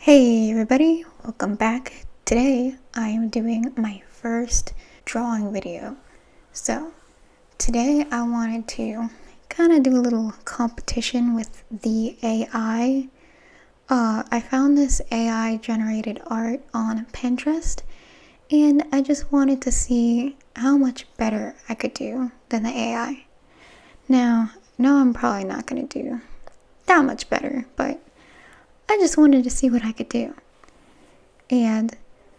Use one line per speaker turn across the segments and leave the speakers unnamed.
Hey everybody, welcome back. Today I am doing my first drawing video. So today I wanted to kind of do a little competition with the AI. I found this AI generated art on Pinterest and I just wanted to see how much better I could do than the AI. Now, no, I'm probably not going to do that much better, but I just wanted to see what I could do. And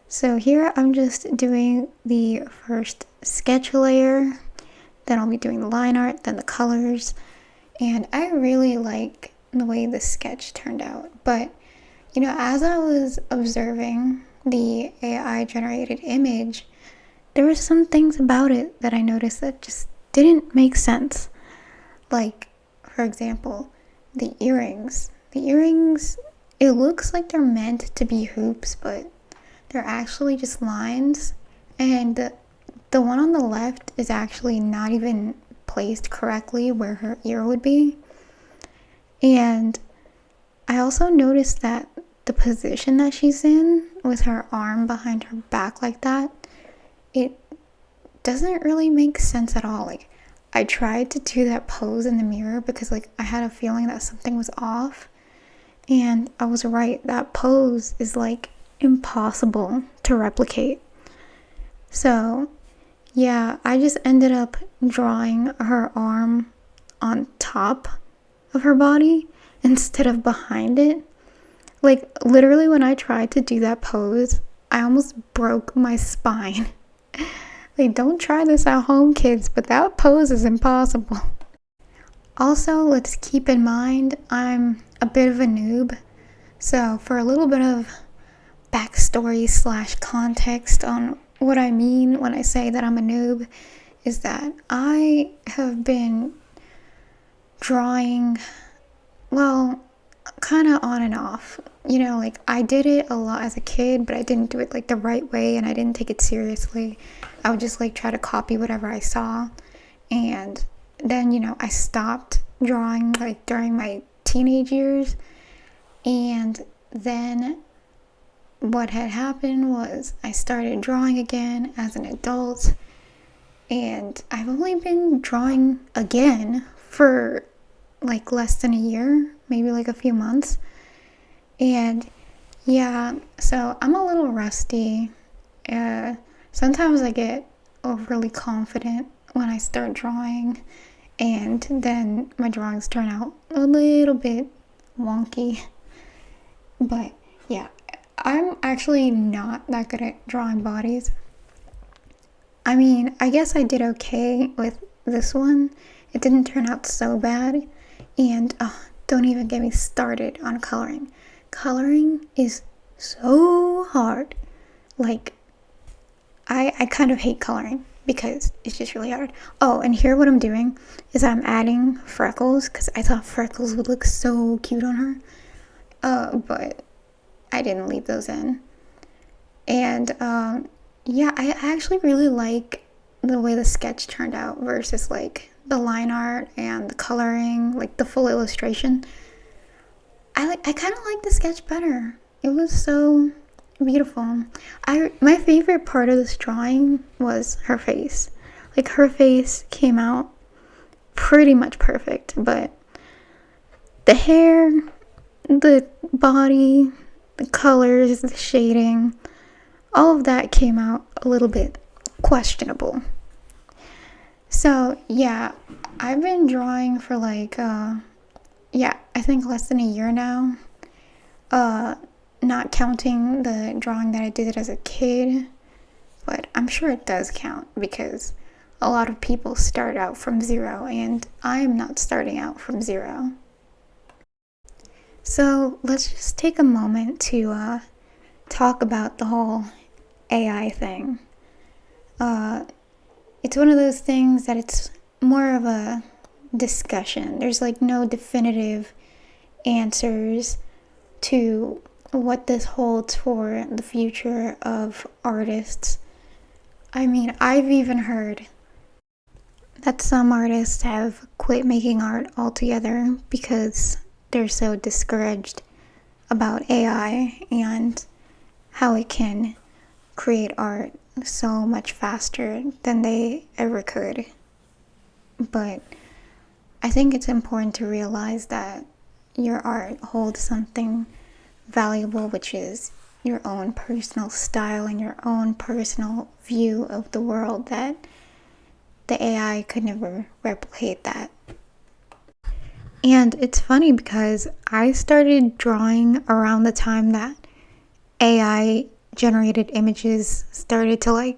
so here I'm just doing the first sketch layer, then I'll be doing the line art, then the colors, and I really like the way the sketch turned out. But as I was observing the AI generated image, there were some things about it that I noticed that just didn't make sense. Like, for example, the earrings. It looks like they're meant to be hoops, but they're actually just lines. And the one on the left is actually not even placed correctly where her ear would be. And I also noticed that the position that she's in with her arm behind her back like that, it doesn't really make sense at all. Like, I tried to do that pose in the mirror because I had a feeling that something was off. And I was right, that pose is impossible to replicate. So yeah, I just ended up drawing her arm on top of her body instead of behind it. Literally when I tried to do that pose, I almost broke my spine. Don't try this at home, kids, but that pose is impossible. Also, let's keep in mind, I'm a bit of a noob. So for a little bit of backstory / context on what I mean when I say that I'm a noob, is that I have been drawing, well, kind of on and off. I did it a lot as a kid, but I didn't do it the right way and I didn't take it seriously. I would just try to copy whatever I saw. And then, I stopped drawing during my teenage years. And then what had happened was I started drawing again as an adult. And I've only been drawing again for less than a year, maybe a few months. And yeah, so I'm a little rusty. Sometimes I get overly confident when I start drawing, and then my drawings turn out a little bit wonky. But yeah, I'm actually not that good at drawing bodies. I mean, I guess I did okay with this one. It didn't turn out so bad. And don't even get me started on coloring. Coloring is so hard. I kind of hate coloring because it's just really hard. Oh, and here what I'm doing is I'm adding freckles because I thought freckles would look so cute on her. But I didn't leave those in. And yeah, I actually really like the way the sketch turned out versus the line art and the coloring, the full illustration. I kind of like the sketch better. It was so beautiful. My favorite part of this drawing was her face. Her face came out pretty much perfect, but the hair, the body, the colors, the shading, all of that came out a little bit questionable. So yeah, I've been drawing for I think less than a year now. Not counting the drawing that I did as a kid, but I'm sure it does count because a lot of people start out from zero and I'm not starting out from zero. So let's just take a moment to talk about the whole AI thing. It's one of those things that it's more of a discussion. There's no definitive answers to what this holds for the future of artists. I mean, I've even heard that some artists have quit making art altogether because they're so discouraged about AI and how it can create art so much faster than they ever could. But I think it's important to realize that your art holds something valuable, which is your own personal style and your own personal view of the world, that the AI could never replicate that. And it's funny because I started drawing around the time that AI generated images started to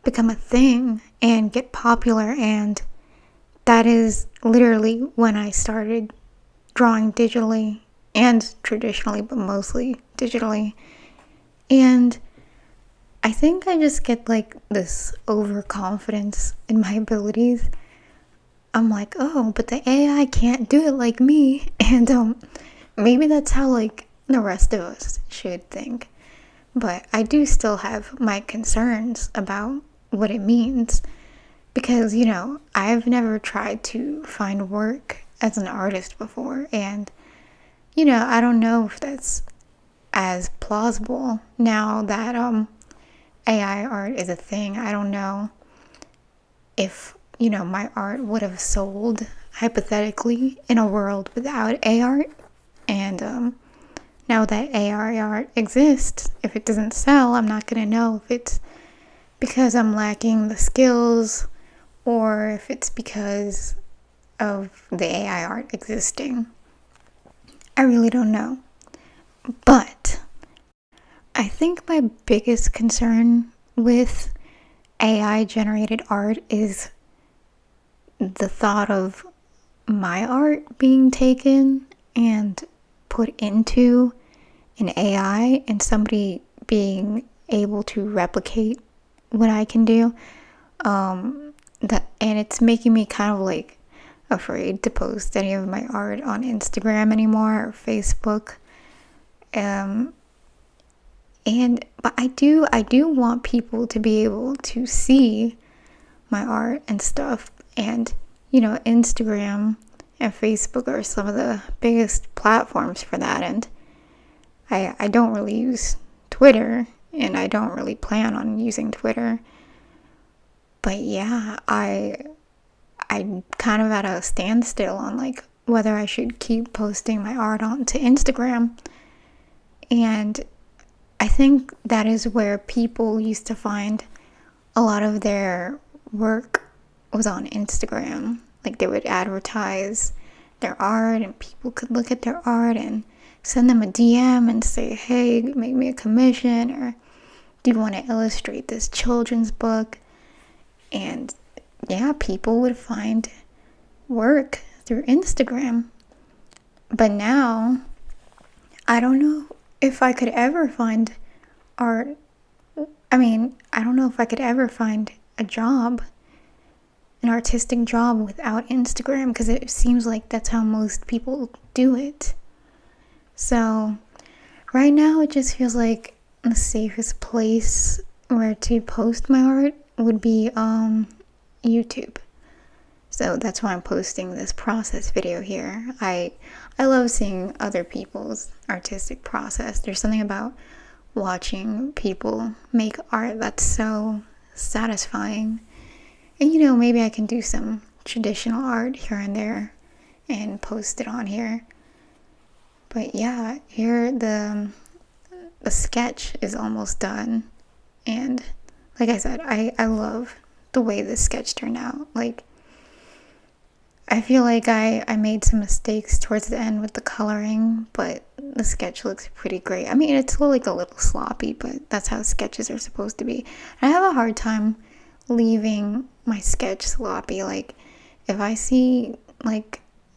become a thing and get popular, and that is literally when I started drawing digitally and traditionally, but mostly digitally. And I think I just get this overconfidence in my abilities. I'm like, oh, but the AI can't do it like me. And maybe that's how the rest of us should think. But I do still have my concerns about what it means, because I've never tried to find work as an artist before, and I don't know if that's as plausible now that AI art is a thing. I don't know if my art would have sold hypothetically in a world without AI art. And now that AI art exists, if it doesn't sell, I'm not gonna know if it's because I'm lacking the skills or if it's because of the AI art existing. I really don't know. But I think my biggest concern with AI generated art is the thought of my art being taken and put into an AI and somebody being able to replicate what I can do. And it's making me kind of afraid to post any of my art on Instagram anymore or Facebook. But I do want people to be able to see my art and stuff. And Instagram and Facebook are some of the biggest platforms for that. And I don't really use Twitter, and I don't really plan on using Twitter. But yeah, I'm kind of at a standstill on whether I should keep posting my art onto Instagram. And I think that is where people used to find a lot of their work was on Instagram. They would advertise their art and people could look at their art and send them a DM and say, hey, make me a commission, or do you want to illustrate this children's book? And yeah, people would find work through Instagram. But now, I don't know if I could ever find art. I don't know if I could ever find a job, an artistic job without Instagram, because it seems like that's how most people do it. So right now it just feels like the safest place where to post my art would be YouTube. So that's why I'm posting this process video here. I love seeing other people's artistic process. There's something about watching people make art that's so satisfying. And maybe I can do some traditional art here and there and post it on here. But yeah, here the sketch is almost done. And like I said, I love the way this sketch turned out. I feel like I made some mistakes towards the end with the coloring, but the sketch looks pretty great. It's still a little sloppy, but that's how sketches are supposed to be. And I have a hard time leaving my sketch sloppy. If I see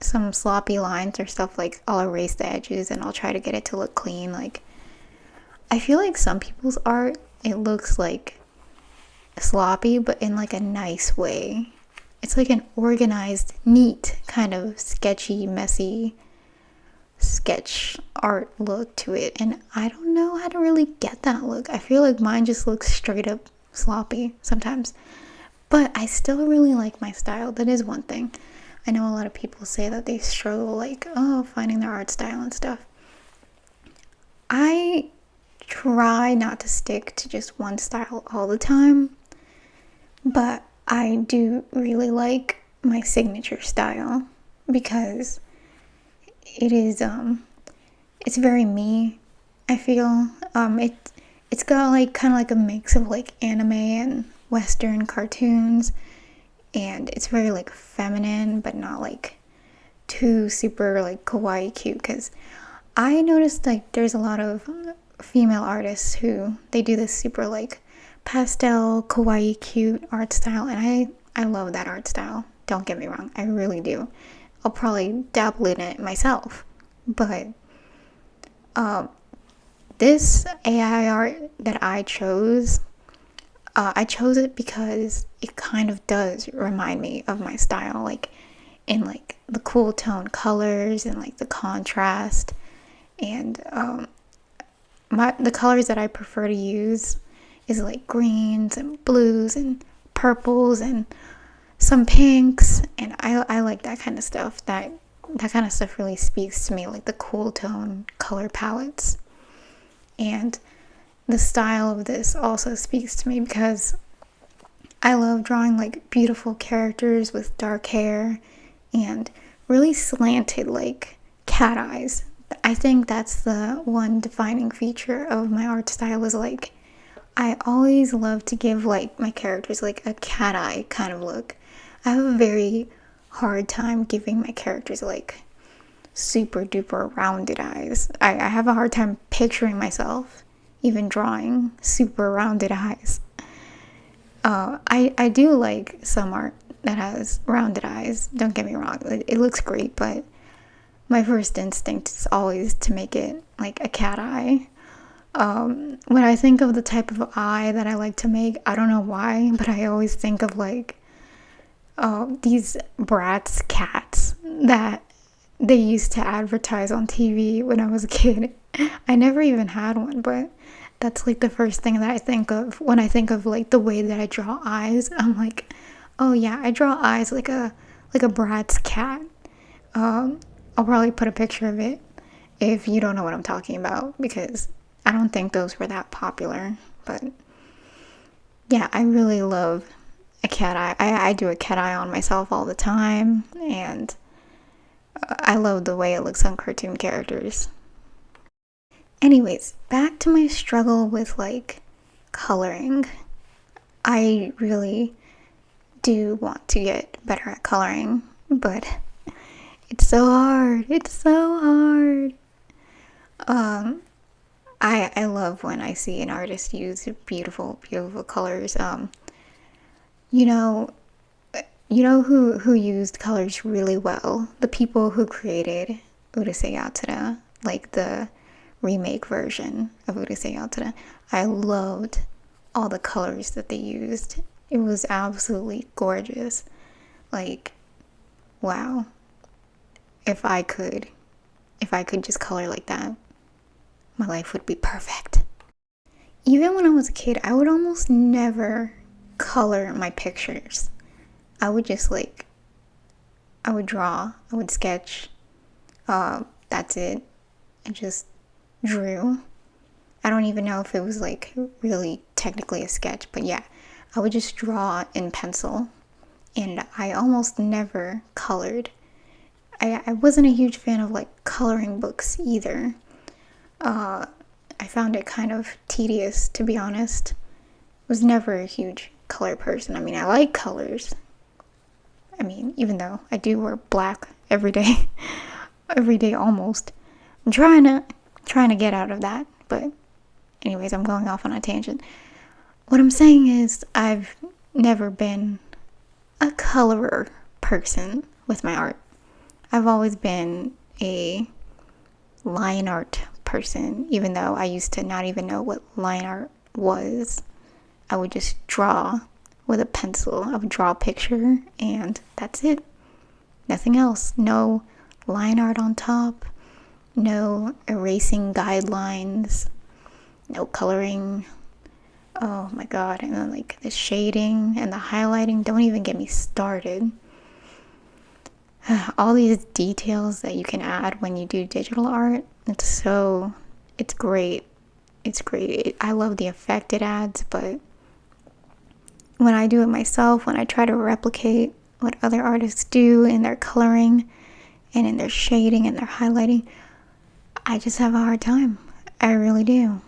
some sloppy lines or stuff, I'll erase the edges and I'll try to get it to look clean. I feel like some people's art, it looks sloppy, but in a nice way. It's an organized, neat, kind of sketchy, messy sketch art look to it. And I don't know how to really get that look. I feel like mine just looks straight up sloppy sometimes. But I still really like my style. That is one thing. I know a lot of people say that they struggle finding their art style and stuff. try not to stick to just one style all the time, but I do really like my signature style because it is it's very me. I feel it's got like kind of like a mix of like anime and western cartoons, and it's very like feminine but not like too super like kawaii cute, because I noticed like there's a lot of female artists who they do this super like pastel kawaii cute art style, and I love that art style. Don't get me wrong, I really do. I'll probably dabble in it myself, but this AI art that I chose it because it kind of does remind me of my style, like in like the cool tone colors and like the contrast, and the colors that I prefer to use is like greens and blues and purples and some pinks, and I like that kind of stuff. That kind of stuff really speaks to me, like the cool tone color palettes. And the style of this also speaks to me because I love drawing like beautiful characters with dark hair and really slanted like cat eyes. I think that's the one defining feature of my art style, is like I always love to give like my characters like a cat eye kind of look. I have a very hard time giving my characters like super duper rounded eyes. I have a hard time picturing myself even drawing super rounded eyes. I do like some art that has rounded eyes, don't get me wrong, it looks great, but my first instinct is always to make it like a cat eye. When I think of the type of eye that I like to make, I don't know why, but I always think of like these Bratz cats that they used to advertise on TV when I was a kid. I never even had one, but that's like the first thing that I think of when I think of like the way that I draw eyes. I'm like, oh yeah, I draw eyes like a Bratz cat. I'll probably put a picture of it if you don't know what I'm talking about, because I don't think those were that popular. But yeah, I really love a cat eye. I do a cat eye on myself all the time, and I love the way it looks on cartoon characters. Anyways, back to my struggle with like coloring. I really do want to get better at coloring, but it's so hard. It's so hard. I love when I see an artist use beautiful, beautiful colors. You know, who used colors really well? The people who created Urusei Yatsura, like the remake version of Urusei Yatsura. I loved all the colors that they used. It was absolutely gorgeous. Like, wow. If I could just color like that, my life would be perfect. Even when I was a kid, I would almost never color my pictures. I would just like, I would draw, I would sketch, that's it. I just drew. I don't even know if it was like really technically a sketch, but yeah, I would just draw in pencil, and I almost never colored. I wasn't a huge fan of like coloring books either. I found it kind of tedious, to be honest. Was never a huge color person. I mean, I like colors. I mean, even though I do wear black every day, every day almost. I'm trying to get out of that, but anyways, I'm going off on a tangent. What I'm saying is I've never been a colorer person with my art. I've always been a line art person, even though I used to not even know what line art was. I would just draw with a pencil. I would draw a picture and that's it. Nothing else. No line art on top. No erasing guidelines. No coloring. Oh my god. And then like the shading and the highlighting. Don't even get me started. All these details that you can add when you do digital art. It's great. it's great. I love the effect it adds, but when I do it myself, when I try to replicate what other artists do in their coloring and in their shading and their highlighting, I just have a hard time. I really do.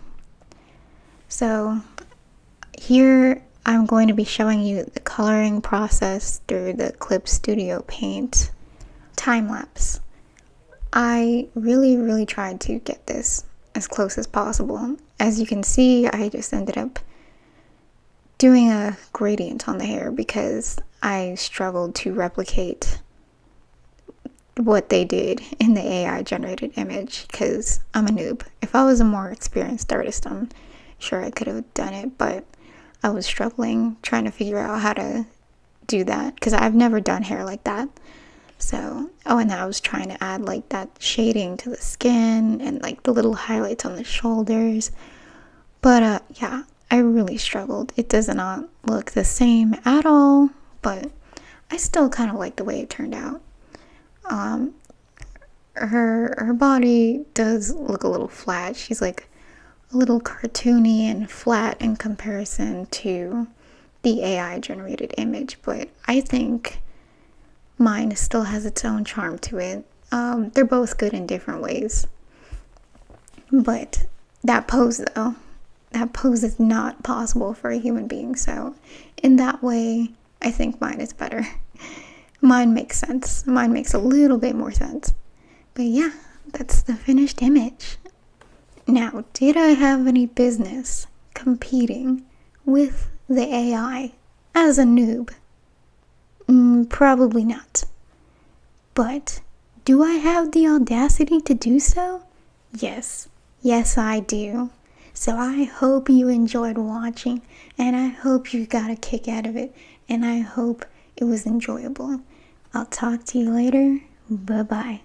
So here I'm going to be showing you the coloring process through the Clip Studio Paint time lapse. I really tried to get this as close as possible. As you can see, I just ended up doing a gradient on the hair because I struggled to replicate what they did in the AI generated image because I'm a noob. If I was a more experienced artist, I'm sure I could have done it, but I was struggling trying to figure out how to do that because I've never done hair like that. So, and I was trying to add like that shading to the skin and like the little highlights on the shoulders. But yeah, I really struggled. It does not look the same at all, but I still kind of like the way it turned out. Her body does look a little flat. She's like a little cartoony and flat in comparison to the AI generated image, but I think mine still has its own charm to it. They're both good in different ways. But that pose though, that pose is not possible for a human being. So in that way, I think mine is better. Mine makes sense. Mine makes a little bit more sense. But yeah, that's the finished image. Now, did I have any business competing with the AI as a noob? Probably not. But do I have the audacity to do so? Yes. Yes, I do. So I hope you enjoyed watching, and I hope you got a kick out of it, and I hope it was enjoyable. I'll talk to you later. Bye-bye.